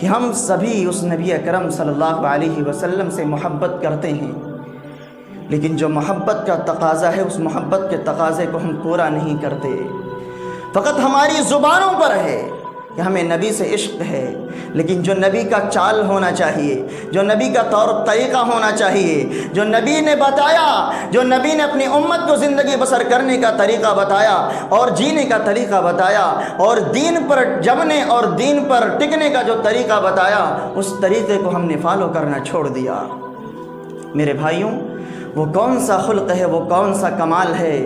کہ ہم سبھی اس نبی اکرم صلی اللہ علیہ وسلم سے محبت کرتے ہیں، لیکن جو محبت کا تقاضا ہے اس محبت کے تقاضے کو ہم پورا نہیں کرتے۔ فقط ہماری زبانوں پر ہے کہ ہمیں نبی سے عشق ہے، لیکن جو نبی کا چال ہونا چاہیے، جو نبی کا طور طریقہ ہونا چاہیے، جو نبی نے بتایا، جو نبی نے اپنی امت کو زندگی بسر کرنے کا طریقہ بتایا اور جینے کا طریقہ بتایا اور دین پر جمنے اور دین پر ٹکنے کا جو طریقہ بتایا، اس طریقے کو ہم نے فالو کرنا چھوڑ دیا۔ میرے بھائیوں، وہ کون سا خلق ہے، وہ کون سا کمال ہے،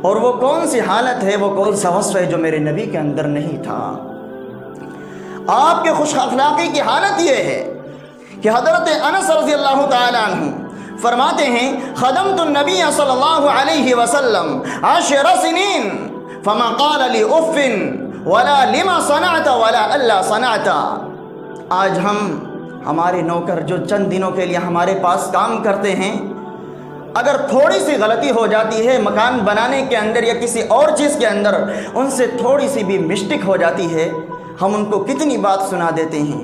اور وہ کون سی حالت ہے، وہ کون سا وصف ہے جو میرے نبی کے اندر نہیں تھا؟ آپ کے خوش اخلاقی کی حالت یہ ہے کہ حضرت انس رضی اللہ تعالی عنہ فرماتے ہیں خدمت النبی صلی اللہ علیہ وسلم 10 سنین فما قال لی اف ولا لما صنعت ولا الا صنعت۔ آج ہمارے نوکر جو چند دنوں کے لیے ہمارے پاس کام کرتے ہیں، اگر تھوڑی سی غلطی ہو جاتی ہے مکان بنانے کے اندر یا کسی اور چیز کے اندر، ان سے تھوڑی سی بھی مسٹیک ہو جاتی ہے، ہم ان کو کتنی بات سنا دیتے ہیں،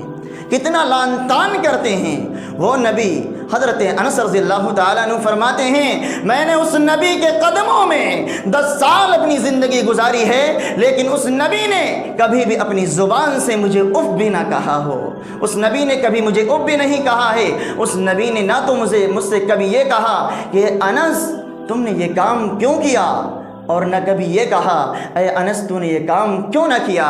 کتنا لعن طعن کرتے ہیں۔ وہ نبی حضرت انس رضی اللہ تعالیٰ عنہ فرماتے ہیں میں نے اس نبی کے قدموں میں 10 سال اپنی زندگی گزاری ہے، لیکن اس نبی نے کبھی بھی اپنی زبان سے مجھے اف بھی نہ کہا ہو، اس نبی نے کبھی مجھے اف بھی نہیں کہا ہے، اس نبی نے نہ تو مجھ سے کبھی یہ کہا کہ انس تم نے یہ کام کیوں کیا، اور نہ کبھی یہ کہا اے انس تو نے یہ کام کیوں نہ کیا۔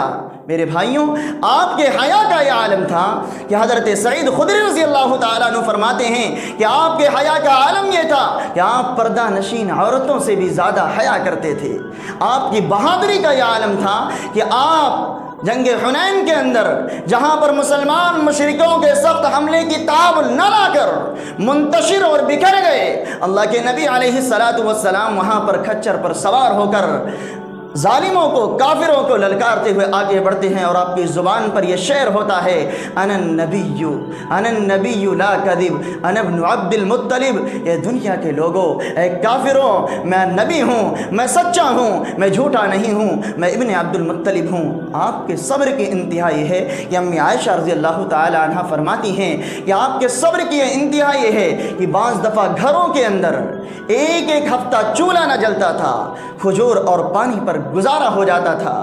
میرے بھائیوں، آپ کے حیا کا یہ عالم تھا کہ حضرت سعید خدری رضی اللہ تعالیٰ عنہ فرماتے ہیں کہ آپ کے حیا کا عالم یہ تھا کہ آپ پردہ نشین عورتوں سے بھی زیادہ حیا کرتے تھے۔ آپ کی بہادری کا یہ عالم تھا کہ آپ جنگ حنین کے اندر جہاں پر مسلمان مشرکوں کے سخت حملے کی تاب نہ لا کر منتشر اور بکھر گئے، اللہ کے نبی علیہ السلام وہاں پر کھچر پر سوار ہو کر ظالموں کو، کافروں کو للکارتے ہوئے آگے بڑھتے ہیں، اور آپ کی زبان پر یہ شعر ہوتا ہے انا النبی لا کذب انا ابن عبد المطلب۔ اے دنیا کے لوگوں، اے کافروں، میں نبی ہوں، میں سچا ہوں، میں جھوٹا نہیں ہوں، میں ابن عبد المطلب ہوں۔ آپ کے صبر کی انتہا یہ ہے کہ امی عائشہ رضی اللہ تعالی عنہ فرماتی ہیں کہ آپ کے صبر کی انتہا یہ ہے کہ بعض دفعہ گھروں کے اندر ایک ہفتہ چولہا نہ جلتا تھا، کھجور اور پانی پر گزارا ہو جاتا تھا،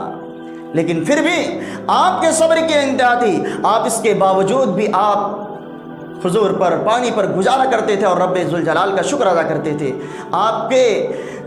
لیکن پھر بھی آپ کے صبر کی انتہا تھی، آپ اس کے باوجود بھی آپ حضور پر پانی پر گزارا کرتے تھے اور رب ذوالجلال کا شکر ادا کرتے تھے۔ آپ کے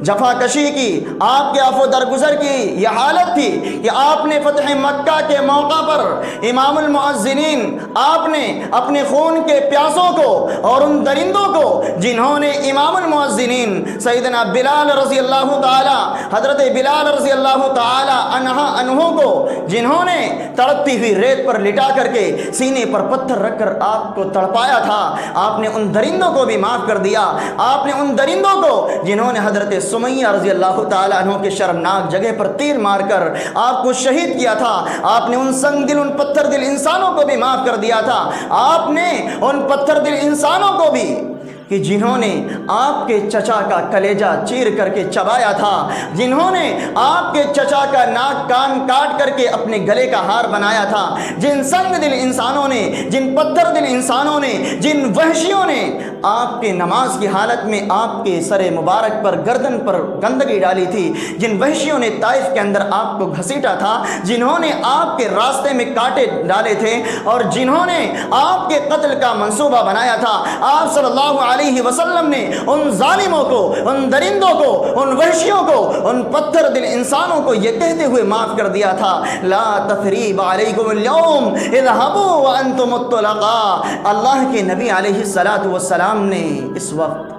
جفا کشی کی، آپ کے عفو درگزر کی یہ حالت تھی کہ آپ نے فتح مکہ کے موقع پر امام المؤذنین، آپ نے اپنے خون کے پیاسوں کو اور ان درندوں کو جنہوں نے امام المؤذنین سیدنا بلال رضی اللہ تعالی، حضرت بلال رضی اللہ تعالی عنہ کو جنہوں نے تڑپتی ہوئی ریت پر لٹا کر کے سینے پر پتھر رکھ کر آپ کو تڑپایا تھا، آپ نے ان درندوں کو بھی معاف کر دیا۔ آپ نے ان درندوں کو جنہوں نے حضرت سمیہ رضی اللہ تعالیٰ عنہ کے شرمناک جگہ پر تیر مار کر آپ کو شہید کیا تھا، آپ نے ان سنگ دل، ان پتھر دل انسانوں کو بھی معاف کر دیا تھا۔ آپ نے ان پتھر دل انسانوں کو بھی کہ جنہوں نے آپ کے چچا کا کلیجہ چیر کر کے چبایا تھا، جنہوں نے آپ کے چچا کا ناک کان کاٹ کر کے اپنے گلے کا ہار بنایا تھا، جن سنگ دل انسانوں نے، جن پتھر دل انسانوں نے، جن وحشیوں نے آپ کے نماز کی حالت میں آپ کے سر مبارک پر، گردن پر گندگی ڈالی تھی، جن وحشیوں نے طائف کے اندر آپ کو گھسیٹا تھا، جنہوں نے آپ کے راستے میں کانٹے ڈالے تھے اور جنہوں نے آپ کے قتل کا منصوبہ بنایا تھا، آپ صلی اللہ علیہ وسلم نے ان ظالموں کو، ان درندوں کو، ان وحشیوں کو، ان پتھر دل انسانوں کو یہ کہتے ہوئے معاف کر دیا تھا لا تثریب علیکم اليوم اذهبوا وانتم الطلقاء۔ اللہ کے نبی علیہ السلام نے اس وقت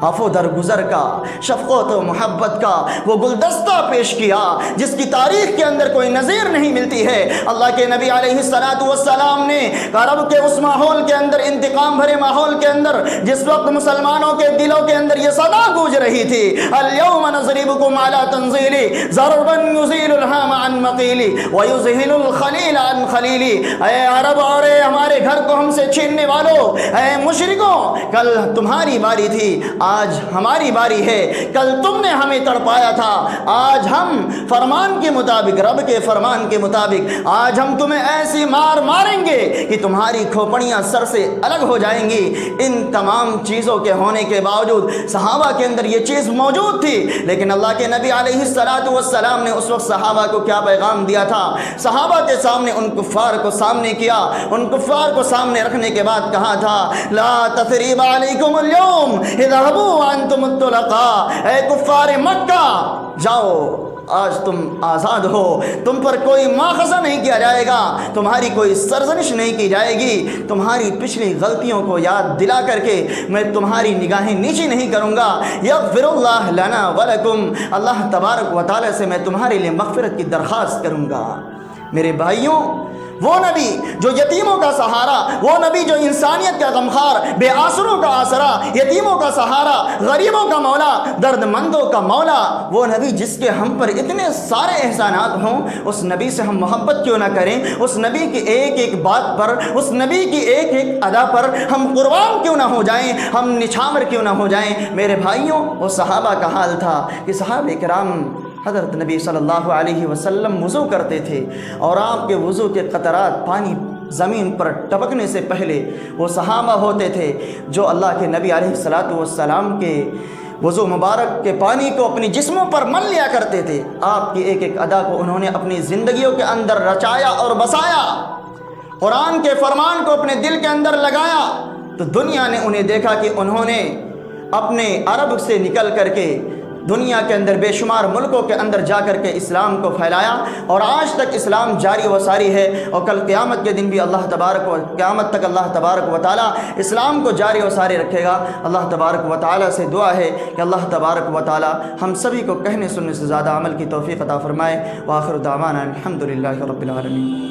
عفو درگزر کا، شفقت و محبت کا وہ گلدستہ پیش کیا جس کی تاریخ کے اندر کوئی نظیر نہیں ملتی ہے۔ اللہ کے نبی علیہ السلام نے عرب کے اس ماحول کے اندر، انتقام بھرے ماحول کے اندر، جس وقت مسلمانوں کے دلوں کے اندر یہ صدا گونج رہی تھی اليوم نضربكم على تنزیلی ضربا یزیل الہام عن مقیلی ویزہل الخلیل عن خلیلی۔ اے عرب اور اے ہمارے گھر کو ہم سے چھیننے والوں، اے مشرکوں، کل تمہاری باری تھی، آج ہماری باری ہے، کل تم نے ہمیں تڑپایا تھا، آج ہم فرمان کے مطابق، رب کے فرمان کے مطابق آج ہم تمہیں ایسی مار ماریں گے کہ تمہاری کھوپڑیاں سر سے الگ ہو جائیں گی۔ ان تمام چیزوں کے ہونے کے باوجود صحابہ کے اندر یہ چیز موجود تھی، لیکن اللہ کے نبی علیہ السلام نے اس وقت صحابہ کو کیا پیغام دیا تھا؟ صحابہ کے سامنے ان کفار کو سامنے کیا، ان کفار کو سامنے رکھنے کے بعد کہا تھا لا تثریب علیکم اليوم اذهبوا وانتم الطلقاء، اے کفار مکہ جاؤ، آج تم آزاد ہو، تم پر کوئی مواخذہ نہیں کیا جائے گا، تمہاری کوئی سرزنش نہیں کی جائے گی، تمہاری پچھلی غلطیوں کو یاد دلا کر کے میں تمہاری نگاہیں نیچی نہیں کروں گا۔ یغفر اللہ لنا ولکم، اللہ تبارک و تعالی سے میں تمہارے لیے مغفرت کی درخواست کروں گا۔ میرے بھائیوں، وہ نبی جو یتیموں کا سہارا، وہ نبی جو انسانیت کا غمخوار، بے آسروں کا آسرا، یتیموں کا سہارا، غریبوں کا مولا، درد مندوں کا مولا، وہ نبی جس کے ہم پر اتنے سارے احسانات ہوں، اس نبی سے ہم محبت کیوں نہ کریں؟ اس نبی کی ایک ایک بات پر، اس نبی کی ایک ایک ادا پر ہم قربان کیوں نہ ہو جائیں، ہم نچھاور کیوں نہ ہو جائیں؟ میرے بھائیوں، وہ صحابہ کا حال تھا کہ صحابہ کرام حضرت نبی صلی اللہ علیہ وسلم وضو کرتے تھے اور آپ کے وضو کے قطرات پانی زمین پر ٹپکنے سے پہلے وہ صحابہ ہوتے تھے جو اللہ کے نبی علیہ السلام کے وضو مبارک کے پانی کو اپنی جسموں پر مل لیا کرتے تھے۔ آپ کی ایک ایک ادا کو انہوں نے اپنی زندگیوں کے اندر رچایا اور بسایا، قرآن کے فرمان کو اپنے دل کے اندر لگایا، تو دنیا نے انہیں دیکھا کہ انہوں نے اپنے عرب سے نکل کر کے دنیا کے اندر بے شمار ملکوں کے اندر جا کر کے اسلام کو پھیلایا، اور آج تک اسلام جاری و ساری ہے، اور کل قیامت کے دن بھی قیامت تک اللہ تبارک و تعالیٰ اسلام کو جاری و ساری رکھے گا۔ اللہ تبارک و تعالیٰ سے دعا ہے کہ اللہ تبارک و تعالیٰ ہم سبھی کو کہنے سننے سے زیادہ عمل کی توفیق عطا فرمائے۔ وآخر دعوانا الحمدللہ رب العالمین۔